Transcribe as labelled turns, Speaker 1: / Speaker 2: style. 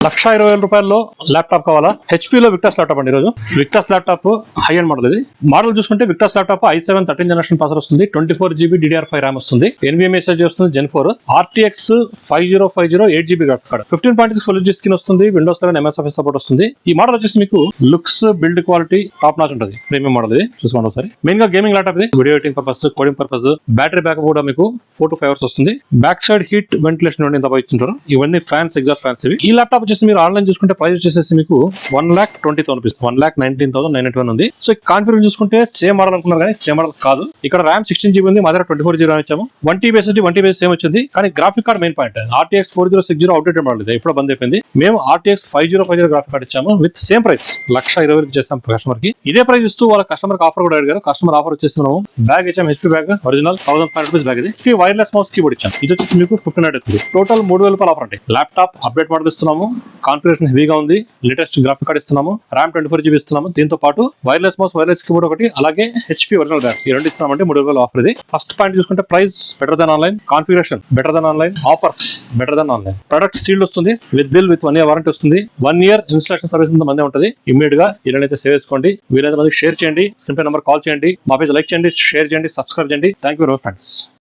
Speaker 1: 1,20,000 రూపాయల్లో ల్యాప్టాప్ కావాలా? HP లో విక్టర్స్ ల్యాప్టాప్ అండి. ఈరోజు విక్టర్స్ ల్యాప్టాప్ హై అండ్ మోడల్. ఇది మోడల్ చూసుకుంటే విక్టర్స్ laptop i7 13th generation processor వస్తుంది, 24GB DDR5 RAM వస్తుంది, NVMe SSD వస్తుంది, Gen 4 RTX 5050 8GB graphic card, 15.6 full HD screen వస్తుంది, Windows 11 MS Office సపోర్ట్ వస్తుంది. ఈ మోడల్ వచ్చేసి మీకు looks build quality top notch ఉంటుంది. ప్రీమియం మోడల్ ఇది చూసుకోండి ఒకసారి. మెయిన్ గా గేమింగ్ ల్యాప్టాప్ ఇది, video editing purpose, coding purpose, battery backup కూడా మీకు 4 to 5 hours వస్తుంది. బ్యాక్ సైడ్ హీట్ వెంటిలేషన్ ఇంత ఇచ్చింటారు. ఇవన్నీ ఫ్యాన్స్, ఎగ్జాస్ట్ ఫ్యాన్స్ ఇవి. ఈ ల్యాప్టాప్ వచ్చేసి మీరు ఆన్లైన్ చూసుకుంటే ప్రైస్ వచ్చేసి మీకు 1,20,000 రూపీస్, 1,19,991 ఉంది. సో కాన్ఫిగరేషన్ చూసుకుంటే సేమ్ మోడల్ అనుకున్నారు కానీ సేమ్ మోడల్ కాదు. ఇక్కడ RAM 16GB ఉంది, మా దగ్గర 24GB ఇచ్చాము. 1TB SSD 1TB సేమ్ వచ్చింది, కానీ graphic card main point. RTX 4060 outdated model ఇది, ఇప్పుడు బంద్ అయిపోయింది. మేము RTX 5050 గ్రాఫిక్ కార్డ్ ఇచ్చాము విత్ సేమ్ ప్రైస్ 1,20,000 చేస్తాం కస్టమర్ కి. ఇదే ప్రైస్ ఇస్తూ వాళ్ళ కస్టమర్ కి ఆఫర్ కూడా అడిగారు. కస్టమర్ ఆఫర్ వచ్చేసి మనం బ్యాగ్ ఇచ్చాం, HP bag original 1,500 rupees bag. ఇది వైర్లెస్ మౌస్ కీబోర్డ్ ఇచ్చాం. ఇది వచ్చేసి మీకు 1,500 అవుతుంది. టోటల్ 3,000 రూపాయలు ఆఫర్ అంటే. ల్యాప్టాప్ అప్డేట్ మోడల్ ఇస్తున్నాము, కాన్ఫిగరేషన్ హెవీగా ఉంది, లేటెస్ట్ గ్రాఫిక్ కార్డ్ ఇస్తున్నాము, RAM 24GB ఇస్తున్నాము. దీంతో పాటు వైర్లెస్ మౌస్, వైర్లెస్ కీబోర్డ్ ఒకటి, అలాగే HP ఒరిజినల్ బ్యాగ్, ఈ రెండు ఇస్తున్నామంటే 3,000 ఆఫర్ ఇది. ఫస్ట్ పాయింట్ చూసుకుంటే price better than online, configuration better than online, offers better than online. Product sealed వస్తుంది with bill, with 1 year warranty వస్తుంది. 1 year ఇన్స్టాలేషన్ సర్వీస్ ఇంత మందే ఉంటుంది. ఇమీడియట్ గా ఇలానైతే సేవ్ చేసుకోండి. వీలైనంత మందికి షేర్ చేయండి, స్క్రీన్ పై నెంబర్ కాల్ చేయండి, మా పేజ్ లైక్ చేయండి, షేర్ చేయండి, సబ్స్క్రైబ్ చేయండి. Thank you very much friends.